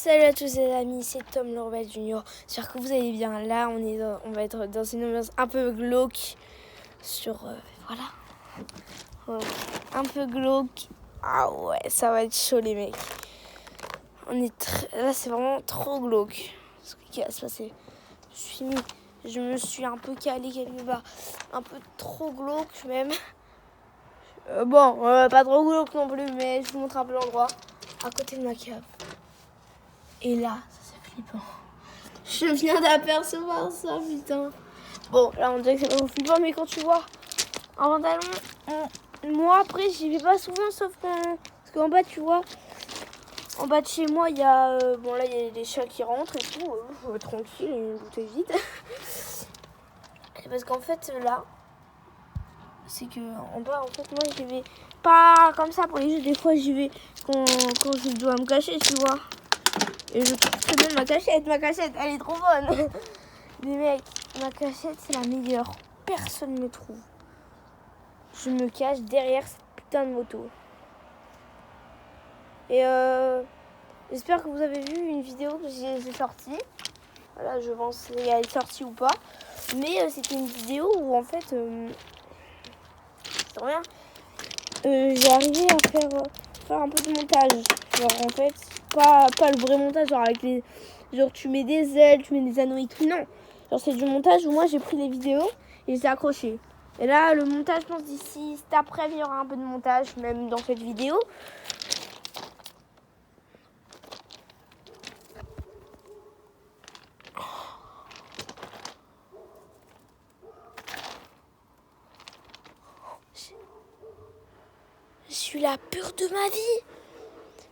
Salut à tous les amis, c'est Tom le Rebelle Junior. J'espère que vous allez bien. Là, on va être dans une ambiance un peu glauque. Un peu glauque. Ah ouais, ça va être chaud les mecs. Là, c'est vraiment trop glauque. Ce qui va se passer. Je me suis un peu calé quelque part. Un peu trop glauque même. Pas trop glauque non plus, mais je vous montre un peu l'endroit. À côté de ma cave. Et là, ça c'est flippant. Je viens d'apercevoir ça, putain. Bon, là on dirait que c'est pas flippant, mais quand tu vois un pantalon, moi après j'y vais pas souvent, sauf parce qu'en bas tu vois, en bas de chez moi il y a, là il y a des chats qui rentrent et tout, tranquille, une bouteille vide. Parce qu'en fait là, c'est que en bas en fait moi j'y vais pas comme ça pour les jeux, des fois j'y vais quand je dois me cacher, tu vois. Et je trouve très bien ma cachette, elle est trop bonne. Les mecs, ma cachette c'est la meilleure. Personne ne me trouve. Je me cache derrière cette putain de moto. Et j'espère que vous avez vu une vidéo que j'ai sortie. Voilà, je pense si elle est sortie ou pas. Mais c'était une vidéo où en fait, c'est rien. J'ai arrivé à faire un peu de montage. Genre en fait, pas le vrai montage, genre avec les. Genre tu mets des ailes, tu mets des anneaux et tout. Non. Genre c'est du montage où moi j'ai pris les vidéos et je les ai accrochées. Et là le montage, je pense d'ici cet après il y aura un peu de montage, même dans cette vidéo. Je suis la pure de ma vie.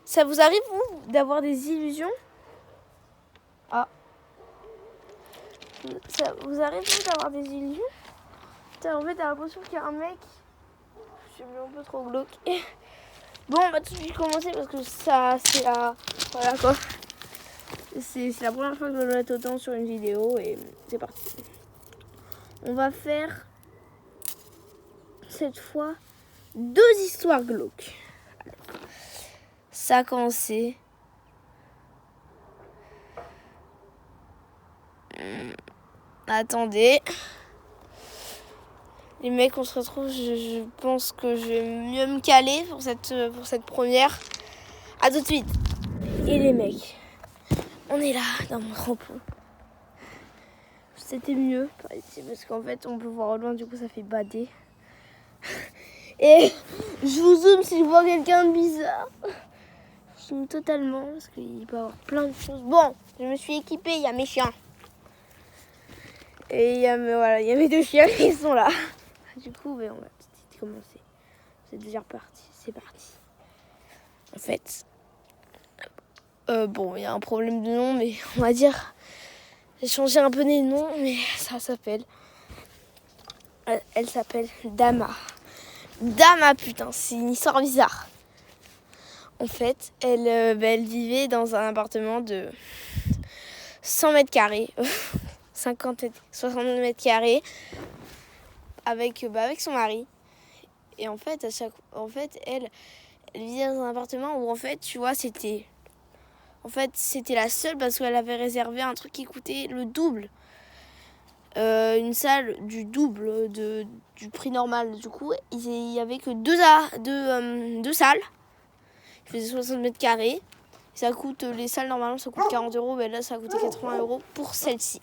Ça vous arrive vous d'avoir des illusions? Ah. Ça vous arrive vous d'avoir des illusions? En fait, t'as l'impression qu'il y a un mec. Je suis un peu trop glauque. Bon, on va tout de suite commencer parce que ça, c'est la. Voilà quoi. C'est la première fois que je me mets autant sur une vidéo et c'est parti. On va faire cette fois 2 histoires glauques. Alors, ça a commencé. Attendez. Les mecs, on se retrouve. Je pense que je vais mieux me caler pour cette première. À tout de suite. Et les mecs, on est là dans mon tremplin. C'était mieux par ici parce qu'en fait on peut voir au loin, du coup ça fait bader. Et je vous zoome si je vois quelqu'un de bizarre. Je zoome totalement parce qu'il peut y avoir plein de choses. Bon, je me suis équipée, il y a mes chiens. Et il y a mes 2 chiens qui sont là. Du coup, on va tout de suite commencer. C'est déjà reparti, c'est parti. En fait, il y a un problème de nom, mais on va dire, j'ai changé un peu les noms, mais ça s'appelle. Elle s'appelle Dama. Dama, putain, c'est une histoire bizarre. En fait, elle vivait dans un appartement de 100 mètres carrés, 50, 60 mètres carrés, avec son mari. Et en fait, elle vivait dans un appartement où, en fait, tu vois, c'était la seule parce qu'elle avait réservé un truc qui coûtait le double. Une salle du double du prix normal. Du coup, il y avait que deux salles. Il faisait 60 mètres carrés. Ça coûte, les salles normalement ça coûte 40 €, mais là ça a coûté 80 € pour celle-ci.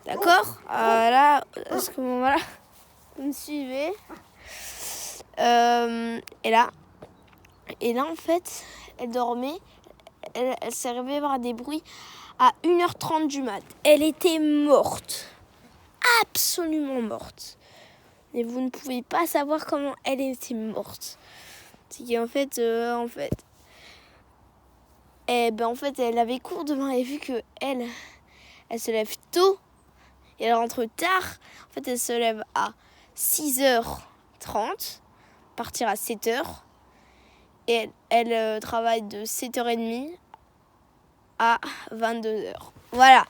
D'accord. Là, à ce moment-là, vous me suivez. Et là en fait, elle dormait. Elle s'est réveillée par des bruits à 1h30 du mat. Elle était morte. Absolument morte. Et vous ne pouvez pas savoir comment elle était morte. C'est qu'en fait, elle avait cours demain et vu que elle se lève tôt et elle rentre tard. En fait, elle se lève à 6h30, partir à 7h. Et elle travaille de 7h30 à 22h. Voilà.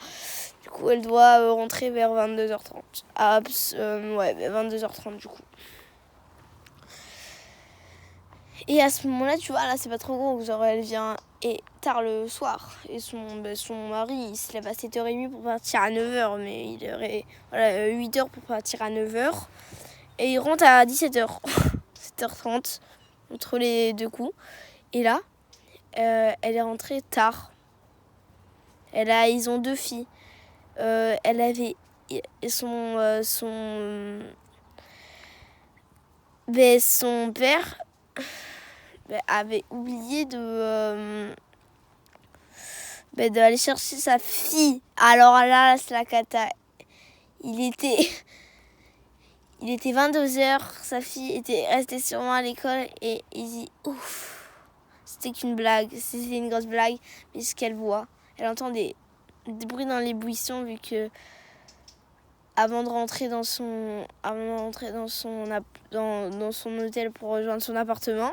Du coup, elle doit rentrer vers 22h30. 22h30 du coup. Et à ce moment-là, tu vois, là, c'est pas trop gros. Genre, elle vient et tard le soir. Et son mari, il se lève à 7h30 pour partir à 9h. Mais il aurait 8h pour partir à 9h. Et il rentre à 17h. 7h30, entre les deux coups. Et là, elle est rentrée tard. Ils ont 2 filles. Elle avait son père avait oublié d'aller chercher sa fille. Alors là, c'est la cata. Il était 22h, sa fille était restée sûrement à l'école et il dit ouf, c'était qu'une blague, c'était une grosse blague, mais ce qu'elle voit, elle entend des bruits dans les buissons vu que avant de rentrer dans son hôtel pour rejoindre son appartement,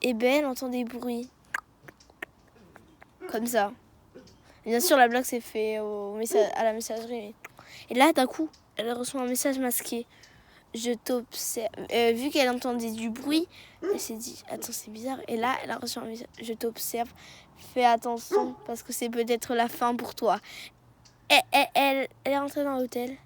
et elle entend des bruits comme ça. Bien sûr, la blague s'est faite à la messagerie. Et là, d'un coup, elle reçoit un message masqué. Je t'observe. Vu qu'elle entendait du bruit, elle s'est dit attends, c'est bizarre. Et là, elle a reçu un message. Je t'observe. Fais attention parce que c'est peut-être la fin pour toi. Et elle est rentrée dans l'hôtel.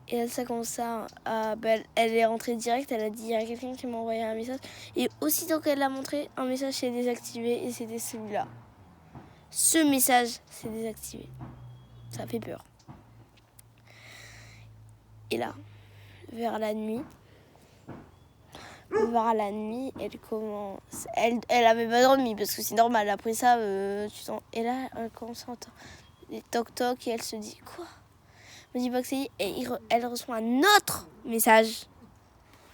Et ça commence elle est rentrée direct. Elle a dit il y a quelqu'un qui m'a envoyé un message. Et aussitôt qu'elle l'a montré, un message s'est désactivé et c'était celui-là. Ce message s'est désactivé. Ça fait peur. Et là, vers la nuit, elle commence. Elle avait pas dormi parce que c'est normal. Après ça, tu sens. Et là, elle commence à entendre des toc-toc et elle se dit quoi ? Elle me dit pas que c'est. Et elle reçoit un autre message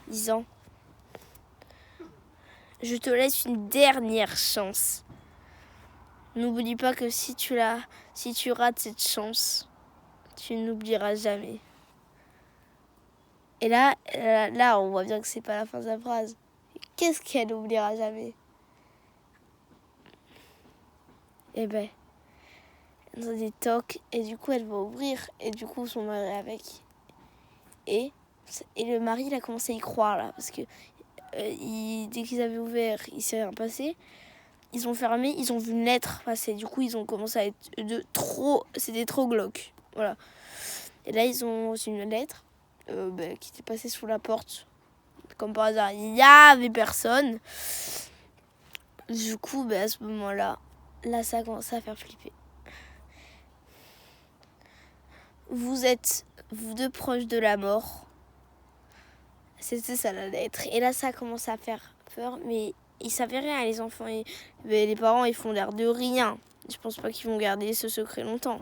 disant je te laisse une dernière chance. N'oublie pas que si tu rates cette chance, tu n'oublieras jamais. Et là, on voit bien que c'est pas la fin de sa phrase. Qu'est-ce qu'elle n'oubliera jamais ? Elle entend des tocs et du coup, elle va ouvrir et du coup, son mari est avec. Et le mari, il a commencé à y croire là parce que dès qu'ils avaient ouvert, il s'est rien passé. Ils ont fermé, ils ont vu une lettre passer. Du coup, ils ont commencé à être c'était trop glauque. Voilà. Et là, ils ont reçu une lettre qui était passée sous la porte. Comme par hasard, il n'y avait personne. Du coup, à ce moment-là, ça commence à faire flipper. Vous êtes, vous deux, proches de la mort. C'était ça la lettre. Et là, ça commence à faire peur. Mais ils savaient rien, les enfants. Les parents, ils font l'air de rien. Je pense pas qu'ils vont garder ce secret longtemps.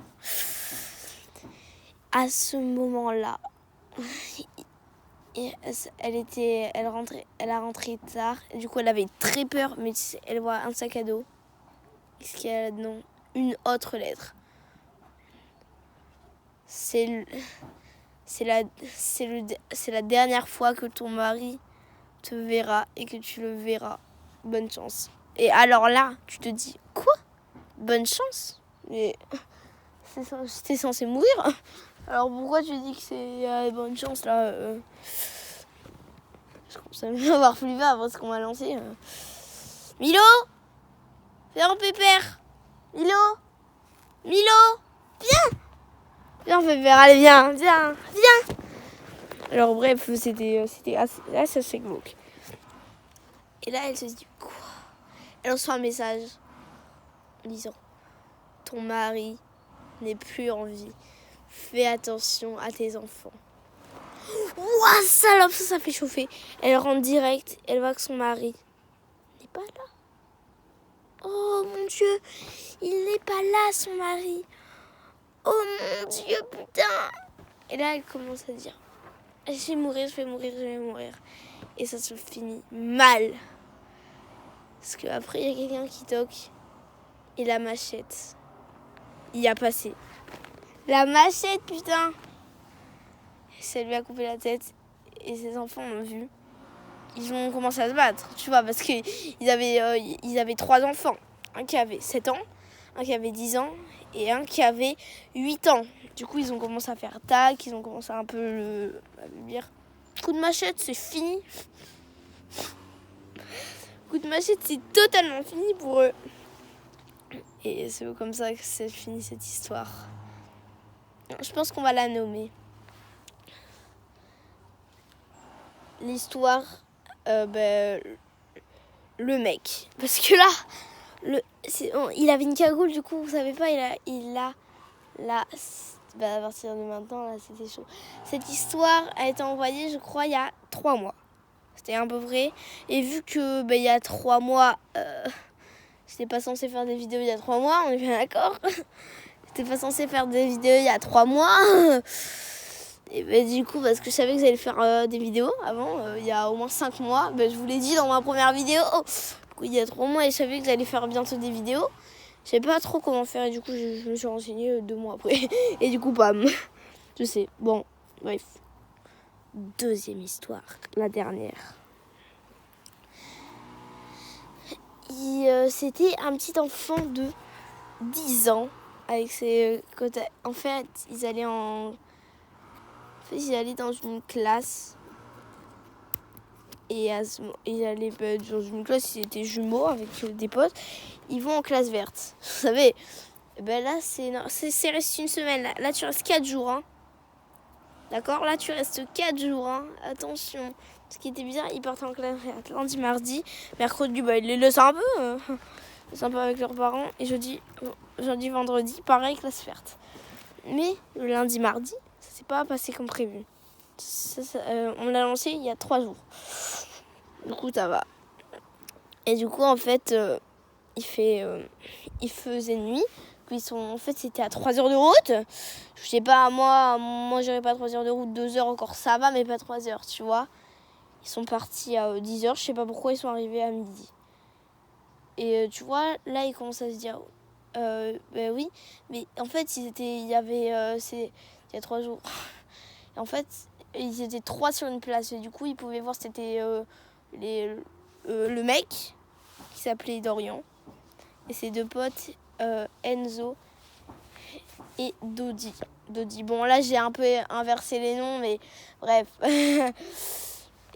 À ce moment-là, elle a rentré tard. Du coup, elle avait très peur, mais elle voit un sac à dos. Qu'est-ce qu'il y a là-dedans ? Une autre lettre. C'est la dernière fois que ton mari te verra et que tu le verras. Bonne chance. Et alors là, tu te dis quoi ? Bonne chance ? Mais c'était censé mourir. Alors pourquoi tu dis que c'est bonne chance là Je commence à m'avoir flippé après ce qu'on m'a lancé. Milo ? Viens en pépère ! Milo ? Viens ! Viens pépère, allez viens. Alors bref, c'était assez glauque. Et là, elle se dit quoi ? Elle reçoit un message disant ton mari n'est plus en vie. Fais attention à tes enfants. Ouah, salope, ça fait chauffer. Elle rentre direct, elle voit que son mari n'est pas là. Oh mon Dieu, il n'est pas là, son mari. Oh mon Dieu, putain. Et là, elle commence à dire je vais mourir. Et ça se finit mal. Parce qu'après, il y a quelqu'un qui toque. Et la machette y a passé. La machette, putain. Ça lui a coupé la tête. Et ses enfants l'ont vu. Ils ont commencé à se battre, tu vois, parce qu'ils avaient 3 enfants. Un qui avait 7 ans, un qui avait 10 ans et un qui avait 8 ans. Du coup, ils ont commencé à faire tac, ils ont commencé à un peu le dire coup de machette, c'est fini. Coup de machette, c'est totalement fini pour eux. Et c'est comme ça que c'est fini cette histoire. Je pense qu'on va la nommer. L'histoire, le mec. Parce que là, il avait une cagoule, du coup, vous savez pas, à partir de maintenant, là, c'était chaud. Cette histoire a été envoyée, je crois, il y a 3 mois. C'était un peu vrai. Et vu que, il y a 3 mois, j'étais pas censée faire des vidéos il y a 3 mois, on est bien d'accord. J'étais pas censée faire des vidéos il y a 3 mois. Et du coup, parce que je savais que j'allais faire des vidéos avant, il y a au moins 5 mois, je vous l'ai dit dans ma première vidéo. Du coup, il y a 3 mois, et je savais que j'allais faire bientôt des vidéos. Je savais pas trop comment faire, et du coup, je me suis renseignée 2 mois après. Et du coup, bam. Je sais. Bon, bref. Deuxième histoire, la dernière. C'était un petit enfant de 10 ans avec ses côtés. En fait, ils allaient dans une classe. Et ils allaient dans une classe, ils étaient jumeaux avec des potes. Ils vont en classe verte. Vous savez, là, c'est resté une semaine. Là, tu restes 4 jours. Hein. D'accord ? Là, tu restes 4 jours. Hein. Attention. Ce qui était bizarre, ils partaient en classe verte lundi, mardi. Mercredi, ils les laissent un peu avec leurs parents. Et jeudi, vendredi, pareil, classe verte. Mais le lundi, mardi, ça s'est pas passé comme prévu. On l'a lancé il y a 3 jours. Du coup, ça va. Et du coup, en fait, il faisait nuit. En fait, c'était à 3 heures de route. Je sais pas, moi j'irais pas 3 heures de route, 2 heures encore, ça va, mais pas 3 heures, tu vois. Ils sont partis à 10 heures, je sais pas pourquoi ils sont arrivés à midi. Et tu vois, là, ils commencent à se dire, oui, mais en fait, il y a 3 jours. Et en fait, ils étaient 3 sur une place, et du coup, ils pouvaient voir, c'était le mec, qui s'appelait Dorian, et ses 2 potes, Enzo et Dodi. Bon, là, j'ai un peu inversé les noms, mais bref.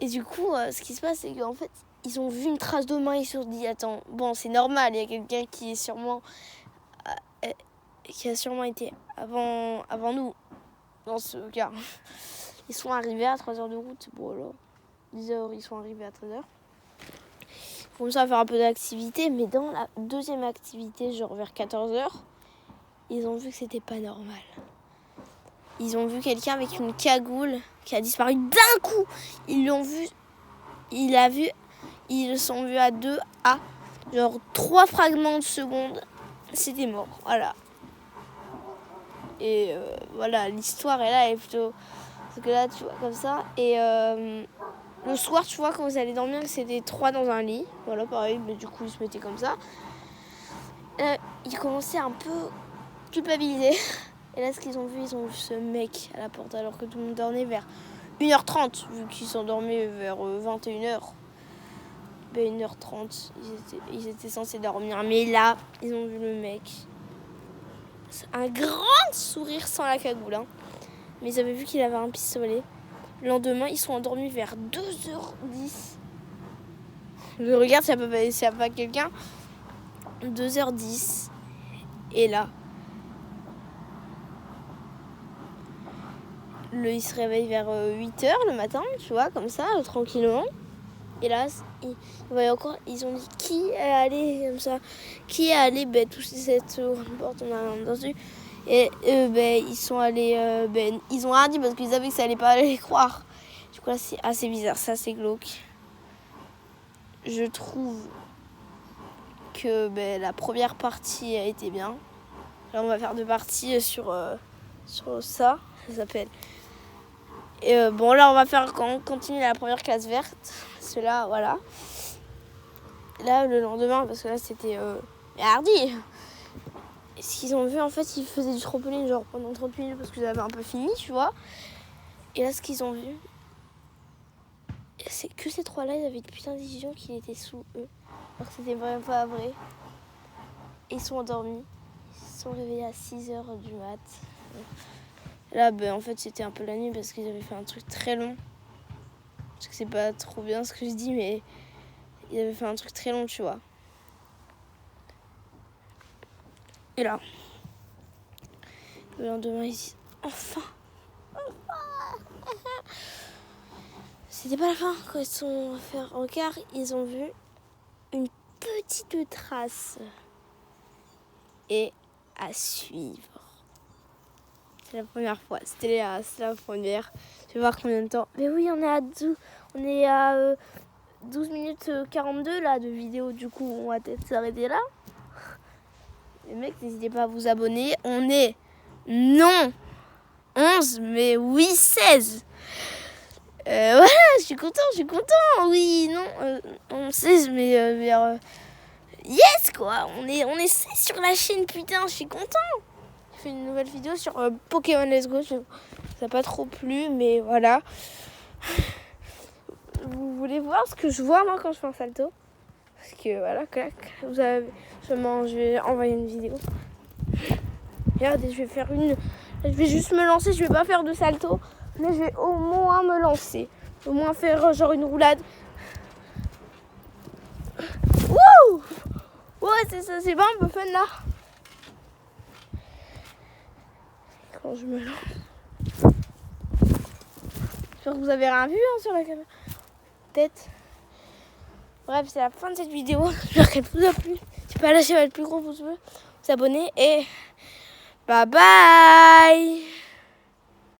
Et du coup, ce qui se passe, c'est qu'en fait, ils ont vu une trace de main, ils se sont dit, attends, bon, c'est normal, il y a quelqu'un qui a sûrement été avant nous, dans ce cas. Ils sont arrivés à 3 heures de route, bon alors, 10 heures, ils sont arrivés à 13 heures. Comme ça, faire un peu d'activité, mais dans la deuxième activité, genre vers 14 heures, ils ont vu que c'était pas normal. Ils ont vu quelqu'un avec une cagoule qui a disparu d'un coup. Ils l'ont vu, ils le sont vus à 2 à genre 3 fragments de seconde. C'était mort, voilà. Et voilà, l'histoire est là, elle est plutôt... Parce que là, tu vois, comme ça. Et le soir, tu vois, quand vous allez dormir, c'était 3 dans un lit. Voilà, pareil, mais du coup, ils se mettaient comme ça. Ils commençaient un peu culpabiliser. Et là, ce qu'ils ont vu, ils ont vu ce mec à la porte, alors que tout le monde dormait vers 1h30, vu qu'ils s'endormaient vers 21h. 1h30, ils étaient censés dormir. Mais là, ils ont vu le mec. Un grand sourire sans la cagoule. Hein. Mais ils avaient vu qu'il avait un pistolet. Le lendemain, ils sont endormis vers 2h10. Je regarde s'il n'y a pas quelqu'un. 2h10. Et là, il se réveille vers 8h le matin, tu vois, comme ça, tranquillement. Et là, ils ont dit qui est allé comme ça, qui est allé toucher cette porte, on a entendu. Et ils sont allés, ils ont rien dit parce qu'ils savaient que ça allait pas les croire. Du coup là, c'est assez bizarre, ça c'est glauque. Je trouve que la première partie a été bien. Là, on va faire 2 parties sur ça s'appelle. Et là, on va continuer la première classe verte. Cela, voilà. Là, le lendemain, parce que là, c'était mardi. Et ce qu'ils ont vu, en fait, ils faisaient du trampoline genre pendant 30 minutes parce qu'ils avaient un peu fini, tu vois. Et là, ce qu'ils ont vu, c'est que ces 3-là, ils avaient une putain d'illusion qu'il était sous eux. Alors que c'était vraiment pas vrai. Et ils sont endormis. Ils se sont réveillés à 6h du mat. Là, en fait, c'était un peu la nuit parce qu'ils avaient fait un truc très long. Parce que c'est pas trop bien ce que je dis, mais il avait fait un truc très long, tu vois. Et là, le lendemain, ils disent enfin. C'était pas la fin. Quand ils sont fait un regard, ils ont vu une petite trace. Et à suivre. C'est la première fois. C'était la première. Je vais voir combien de temps. Mais oui, on est à 12 minutes 42 là de vidéo. Du coup, on va peut-être s'arrêter là. Les mecs, n'hésitez pas à vous abonner. On est non 11, mais oui 16. Voilà, je suis content. Oui, non, 16, mais yes quoi. On est 16 sur la chaîne, putain, je suis content. J'ai fait une nouvelle vidéo sur Pokémon Let's Go. Ça n'a pas trop plu, mais voilà. Vous voulez voir ce que je vois moi quand je fais un salto? Parce que voilà, clac, je vais envoyer une vidéo. Regardez, je vais juste me lancer, je vais pas faire de salto, mais je vais au moins me lancer. Au moins faire genre une roulade. Wouh! Ouais, c'est ça, c'est pas un peu fun là. Quand je me lance. J'espère que vous avez rien vu sur la caméra. Peut-être. Bref, c'est la fin de cette vidéo. J'espère qu'elle vous a plu. Si pas lâcher votre plus gros pouce bleu, vous abonner et bye bye.